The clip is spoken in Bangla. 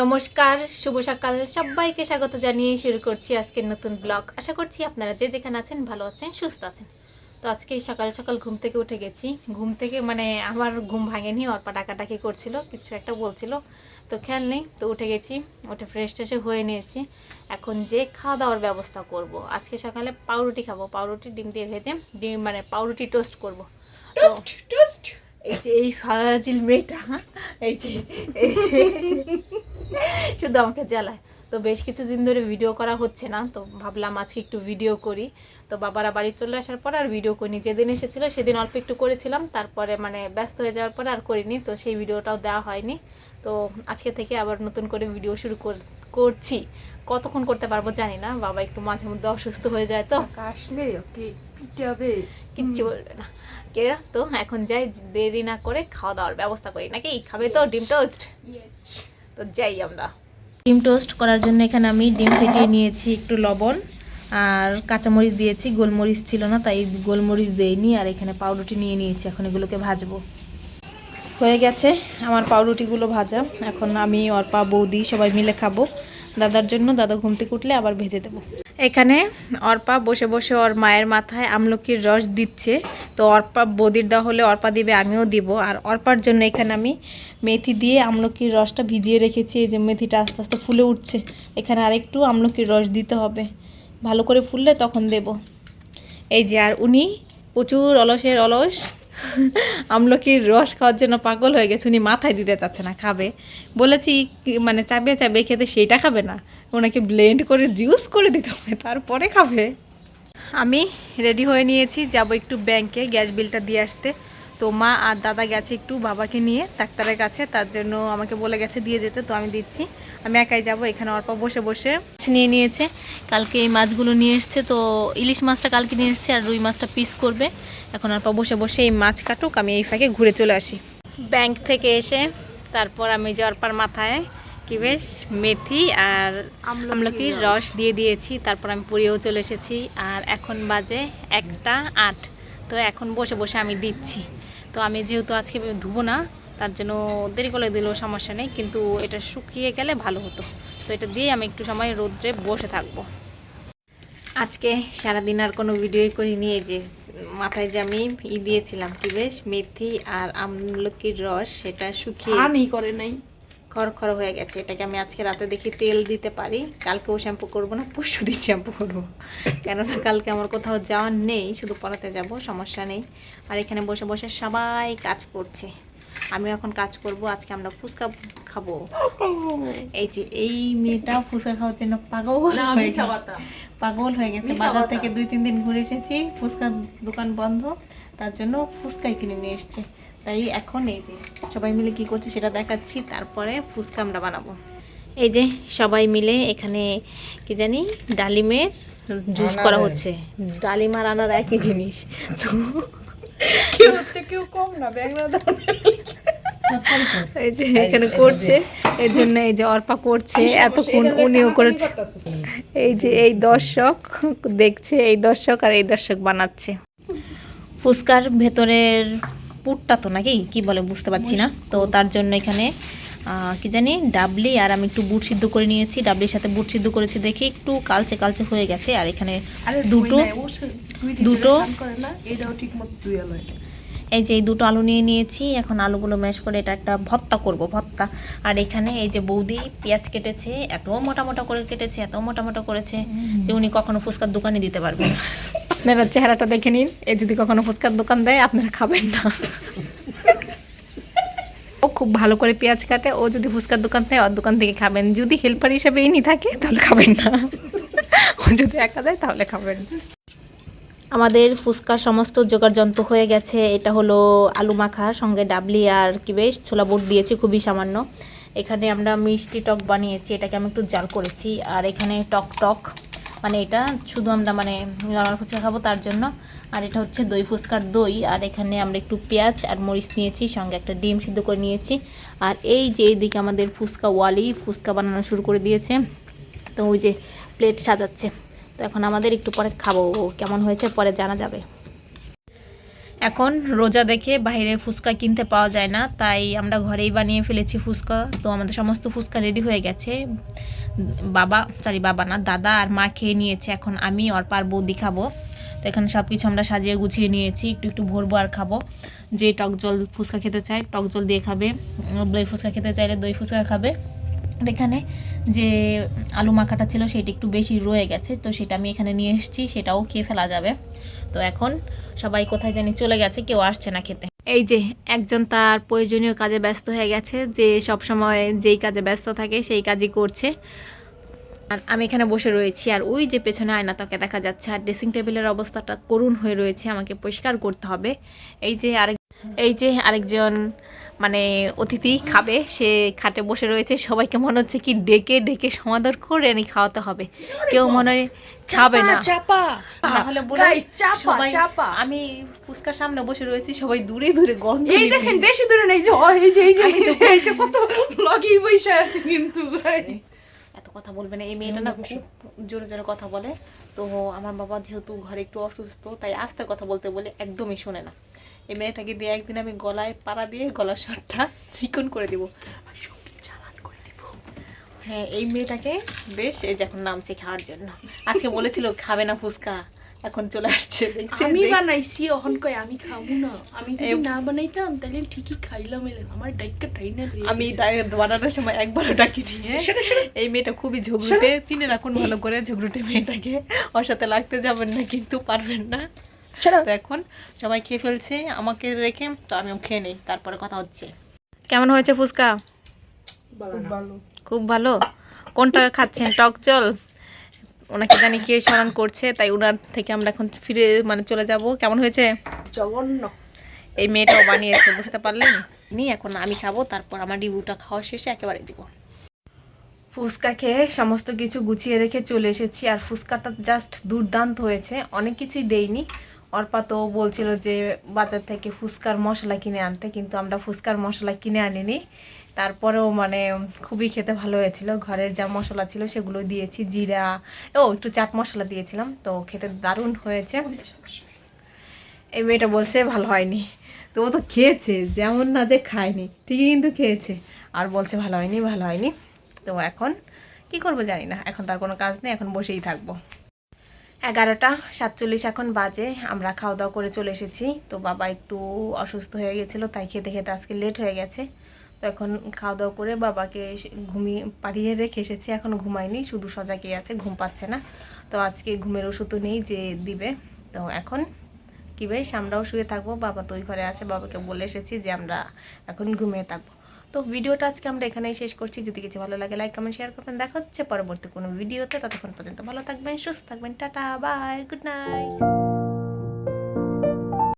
নমস্কার, শুভ সকাল। সবাইকে স্বাগত জানিয়ে শুরু করছি আজকের নতুন ব্লগ। আশা করছি আপনারা যে যেখানে আছেন ভালো আছেন, সুস্থ আছেন। তো আজকে সকাল সকাল ঘুম থেকে উঠে গেছি। ঘুম থেকে আমার ঘুম ভাঙেনি, অর্পা ডাকাডাকি করছিল, কিছু একটা বলছিল, তো খেয়াল নেই। তো উঠে গেছি, উঠে ফ্রেশ ট্রেশে হয়ে নিয়েছি। এখন যে খাওয়া দাওয়ার ব্যবস্থা করব। আজকে সকালে পাউরুটি খাবো, পাউরুটি ডিম দিয়ে ভেজে, পাউরুটি টোস্ট করবো। টোস্ট এই যে এই ফাজিল মেয়েটা, এই যে এই যে শুধু আমাকে জ্বালায়। তো বেশ কিছুদিন ধরে ভিডিও করা হচ্ছে না, তো ভাবলাম আজকে একটু ভিডিও করি। তো বাবারা বাড়ি চলে আসার পর আর ভিডিও করিনি। যেদিন এসেছিল সেদিন অল্প একটু করেছিলাম, তারপরে ব্যস্ত হয়ে যাওয়ার পরে আর করিনি, তো সেই ভিডিওটাও দেওয়া হয়নি। তো আজকে থেকে আবার নতুন করে ভিডিও শুরু করছি। কতক্ষণ করতে পারবো জানি না, বাবা একটু মাঝে মধ্যে অসুস্থ হয়ে যায়, তো আসলে ওকে পিটাবে, কিচ্ছু বলবে না কে। তো এখন যাই, দেরি না করে খাওয়া দাওয়ার ব্যবস্থা করি। নাকি খাবে তো ডিম টোস্ট? তো যাই আমরা। ডিম টোস্ট করার জন্য এখানে আমি ডিম ফেটিয়ে নিয়েছি, একটু লবণ আর কাঁচামরিচ দিয়েছি। গোলমরিচ ছিল না তাই গোলমরিচ দেইনি। আর এখানে পাউরুটি নিয়ে নিয়েছি, এখন এগুলোকে ভাজবো। হয়ে গেছে আমার পাউরুটিগুলো ভাজা। এখন আমি অর্পা বৌদি সবাই মিলে খাবো। দাদার জন্য, দাদা ঘুম থেকে উঠলে আবার ভেজে দেবো। এখানে অর্পা বসে বসে ওর মায়ের মাথায় আমলকির রস দিচ্ছে। তো অর্পা বৌদির দেওয়া হলে অর্পা দিবে, আমিও দিব। আর অর্পার জন্য এখানে আমি মেথি দিয়ে আমলকির রসটা ভিজিয়ে রেখেছি। এই যে মেথিটা আস্তে আস্তে ফুলে উঠছে, এখানে আরেকটু আমলকির রস দিতে হবে, ভালো করে ফুললে তখন দেব। এই যে, আর উনি প্রচুর অলসের অলস, আমলকির রস খাওয়ার জন্য পাগল হয়ে গেছে। উনি মাথায় দিতে চাচ্ছে না, খাবে বলেছি চাবিয়ে চাবিয়ে খেতে, সেইটা খাবে না, ওনাকে ব্লেন্ড করে জুস করে দিতে হবে, তারপরে খাবে। আমি রেডি হয়ে নিয়েছি, যাব একটু ব্যাংকে গ্যাস বিলটা দিয়ে আসতে। তো মা আর দাদা গেছে একটু বাবাকে নিয়ে ডাক্তারের কাছে, তার জন্য আমাকে বলে গেছে দিয়ে যেতে, তো আমি দিচ্ছি। আমি একাই যাব। এখানে অল্প বসে বসে নিয়ে নিয়েছে, কালকে এই মাছগুলো নিয়ে এসছে। তো ইলিশ মাছটা কালকে নিয়ে এসছে, আর রুই মাছটা পিস করবে। এখন অল্প বসে বসে এই মাছ কাটুক, আমি এই ফাঁকে ঘুরে চলে আসি। ব্যাংক থেকে এসে তারপর আমি অর্পার মাথায় কি বেশ মেথি আর আমলকির রস দিয়ে দিয়েছি। তারপর আমি পুড়িয়েও চলে এসেছি। আর এখন বাজে 1:08। তো এখন বসে বসে আমি দিচ্ছি। তো আমি যেহেতু আজকে ধুবো না, তার জন্য দেরি করে দিলেও সমস্যা নেই, কিন্তু এটা শুকিয়ে গেলে ভালো হতো। তো এটা দিয়ে আমি একটু সময় রোদ্রে বসে থাকবো। আজকে সারাদিন আর কোনো ভিডিওই করিনি। এই যে মাথায় যে আমি দিয়েছিলাম কি বেশ মেথি আর আমলকির রস, সেটা শুকিয়ে করে নাই, খড়খড় হয়ে গেছে। এটাকে আমি আজকে রাতে দেখি তেল দিতে পারি। কালকেও শ্যাম্পু করব না, পরশু দিন শ্যাম্পু করবো, কেননা কালকে আমার কোথাও যাওয়ার নেই, শুধু পড়াতে যাব, সমস্যা নেই। আর এখানে বসে বসে সবাই কাজ করছে, আমিও এখন কাজ করব। আজকে আমরা ফুচকা খাবো। এই যে এই মেয়েটা ফুচকা খাওয়ার জন্য পাগল হয়ে গেছে। বাজার থেকে 2-3 দিন ঘুরে এসেছি, ফুচকা দোকান বন্ধ, তার জন্য ফুচকাই কিনে নিয়ে এসছে। তাই এখন এই যে সবাই মিলে কি করছে সেটা দেখাচ্ছি, তারপরে ফুচকা আমরা বানাবো। এই যে সবাই মিলে এখানে কি জানি ডালিমের জুস করা হচ্ছে। ডালিম আর আনার একই জিনিস, তো কেউ কম না, এই যে এখানে করছে, এর জন্য এই যে অর্পা করছে, এতক্ষণ উনিও করেছে। এই যে এই দর্শক দেখছে, এই দর্শক আর এই দর্শক বানাচ্ছে। ফুচকার ভেতরের পুরটা তো নাকি কি বলে বুঝতে পারছি না, তো তার জন্য এখানে কি জানি ডাবলি আর আমি একটু বুট সিদ্ধ করে নিয়েছি। ডাবলির সাথে বুট সিদ্ধ করেছি দেখে একটু কালচে কালচে হয়ে গেছে। আর এখানে দুটো এই যে এই দুটো আলু নিয়ে নিয়েছি। এখন আলুগুলো ম্যাশ করে এটা একটা ভর্তা করব, ভর্তা। আর এখানে এই যে বৌদি পেঁয়াজ কেটেছে, এত মোটা মোটা করে কেটেছে, এত মোটা মোটা করেছে যে উনি কখনো ফুচকার দোকানে দিতে পারবেন না। আপনারা চেহারাটা দেখে নিন, এ যদি কখনো ফুচকার দোকান দেয় আপনারা খাবেন না। ও খুব ভালো করে পেঁয়াজ কাটে, ও যদি ফুচকার দোকান দেয় ওর দোকান থেকে খাবেন। যদি হেল্পার হিসেবে ইনি থাকে তাহলে খাবেন না, ও যদি একা দেয় তাহলে খাবেন। আমাদের ফুচকার সমস্ত জোগাড় যন্ত্র হয়ে গেছে। এটা হলো আলু মাখা, সঙ্গে ডাবলি আর কি বেশ ছোলা বুট দিয়েছি, খুবই সামান্য। এখানে আমরা মিষ্টি টক বানিয়েছি, এটাকে আমি একটু জাল করেছি। আর এখানে টক টক এটা শুধু আমরা নরমাল ফুচকা খাবো তার জন্য। আর এটা হচ্ছে দই ফুচকার দই। আর এখানে আমরা একটু পেঁয়াজ আর মরিচ নিয়েছি, সঙ্গে একটা ডিম সিদ্ধ করে নিয়েছি। আর এই যে এইদিকে আমাদের ফুচকা ওয়ালি ফুচকা বানানো শুরু করে দিয়েছে, তো ওই যে প্লেট সাজাচ্ছে। তো এখন আমাদের একটু পরে খাবো, কেমন হয়েছে পরে জানা যাবে। এখন রোজা দেখে বাইরে ফুচকা কিনতে পাওয়া যায় না, তাই আমরা ঘরেই বানিয়ে ফেলেছি ফুচকা। তো আমাদের সমস্ত ফুচকা রেডি হয়ে গেছে। বাবা না, দাদা আর মা খেয়ে নিয়েছে। এখন আমি আর বৌদি খাবো। তো এখানে সব কিছু আমরা সাজিয়ে গুছিয়ে নিয়েছি, একটু একটু ভরবো আর খাবো। যে টক জল ফুচকা খেতে চায় টক জল দিয়ে খাবে, দই ফুচকা খেতে চাইলে দই ফুচকা খাবে। আর এখানে যে আলু মাখাটা ছিল সেটা একটু বেশি রয়ে গেছে, তো সেটা আমি এখানে নিয়ে এসেছি, সেটাও খেয়ে ফেলা যাবে। তো এখন সবাই কোথায় জানি চলে গেছে, কেউ আসছে না খেতে। এই যে একজন তার প্রয়োজনীয় কাজে ব্যস্ত হয়ে গেছে, যে সব সময় যেই কাজে ব্যস্ত থাকে সেই কাজই করছে। আর আমি এখানে বসে রয়েছি, আর ওই যে পেছনে আয়না তাকে দেখা যাচ্ছে। আর ড্রেসিং টেবিলের অবস্থাটা করুণ হয়ে রয়েছে, আমাকে পরিষ্কার করতে হবে। এই যে আরেকজন মানে অতিথি খাবে, সে খাটে বসে রয়েছে। সবাইকে মনে হচ্ছে কি ডেকে ডেকে সমাদর করে এনে খাওয়াতে হবে, কেউ মনে হয় খাবে না। তাহলে বলে সবাই, আমি ফুচকার সামনে বসে রয়েছি, সবাই দূরে দূরে গন্ধ। এই দেখেন বেশি দূরে নেই, যে এই যে কত লগি বসে আছে কিন্তু। এত কথা বলবে না, এই মেয়েটা না খুব জোরে জোরে কথা বলে। তো আমার বাবা যেহেতু ঘরে একটু অসুস্থ, তাই আস্তে কথা বলতে বলে একদমই শোনে না। এই মেয়েটাকে দিয়ে একদিন আমি গলায় পাড়া দিয়ে গলার স্বরটা চিকন করে দিব, চালান করে দিব। হ্যাঁ, এই মেয়েটাকে বেশ, এই যখন নামছে খাওয়ার জন্য। আজকে বলেছিল খাবে না ফুচকা, এখন চলে আসছে। আমি বানাইছি, অহন কই আমি খাবো না। আমি যদি না বানাইতাম তাহলে ঠিকই খাইলাম। এলেন আমার ডাইকা টাইনা। আমি ডায়েট বানানোর সময় একবারও ডাকি নিয়ে। এই মেয়েটা খুবই ঝগড়ুটে, চিনে রাখুন ভালো করে। ঝগড়ুটে মেয়েটাকে ওর সাথে লাগতে যাবেন না, কিন্তু পারবেন না। তো এখন সবাই খেয়ে ফেলছে আমাকে রেখে, তো আমিও খেয়ে নেই, তারপরে কথা হচ্ছে। কেমন হয়েছে ফুচকা? খুব ভালো। কোনটা খাচ্ছেন? টক জল? ওনাকে জানি কে স্মরণ করছে, তাই ওনার থেকে আমরা এখন ফিরে চলে যাব। কেমন হয়েছে? জঘন্য। এই মেয়েটাও বানিয়েছে, বুঝতে পারলেন? এখন আমি খাবো, তারপর আমার রিভিউটা খাওয়া শেষে একেবারে দিব। ফুচকা খেয়ে সমস্ত কিছু গুছিয়ে রেখে চলে এসেছি। আর ফুচকাটা জাস্ট দুর্দান্ত হয়েছে, অনেক কিছুই দেইনি। অর্পা তো বলছিল যে বাজার থেকে ফুচকার মশলা কিনে আনতে, কিন্তু আমরা ফুচকার মশলা কিনে আনিনি। তারপরেও খুবই খেতে ভালো হয়েছিল। ঘরের যা মশলা ছিল সেগুলো দিয়েছি, জিরা, একটু চাট মশলা দিয়েছিলাম, তো খেতে দারুণ হয়েছে। এই মেয়েটা বলছে ভালো হয়নি, তো ও তো খেয়েছে, যেমন না যে খায়নি, ঠিকই কিন্তু খেয়েছে, আর বলছে ভালো হয়নি। তো এখন কি করব জানি না, এখন তার কোনো কাজ নেই, এখন বসেই থাকবো। 11:47 এখন বাজে। আমরা খাওয়া দাওয়া করে চলে এসেছি। তো বাবা একটু অসুস্থ হয়ে গেছিলো, তাই খেতে খেতে আজকে লেট হয়ে গেছে। তো এখন খাওয়া দাওয়া করে বাবাকে পাড়িয়ে রেখে এসেছি, এখন ঘুমায়নি, শুধু সজাগই আছে, ঘুম পাচ্ছে না। তো আজকে ঘুমের ওষুধও নেই যে দিবে। তো এখন কি বেশ আমরাও শুয়ে থাকবো, বাবা তো ওই ঘরে আছে, বাবাকে বলে এসেছি যে আমরা এখন ঘুমিয়ে থাকবো। তো ভিডিওটা আজকে আমরা এখানেই শেষ করছি। যদি কিছু ভালো লাগে লাইক কমেন্ট শেয়ার করবেন। দেখা হচ্ছে পরবর্তী কোনো ভিডিওতে, ততক্ষণ পর্যন্ত ভালো থাকবেন, সুস্থ থাকবেন, টাটা বাই, গুড নাইট।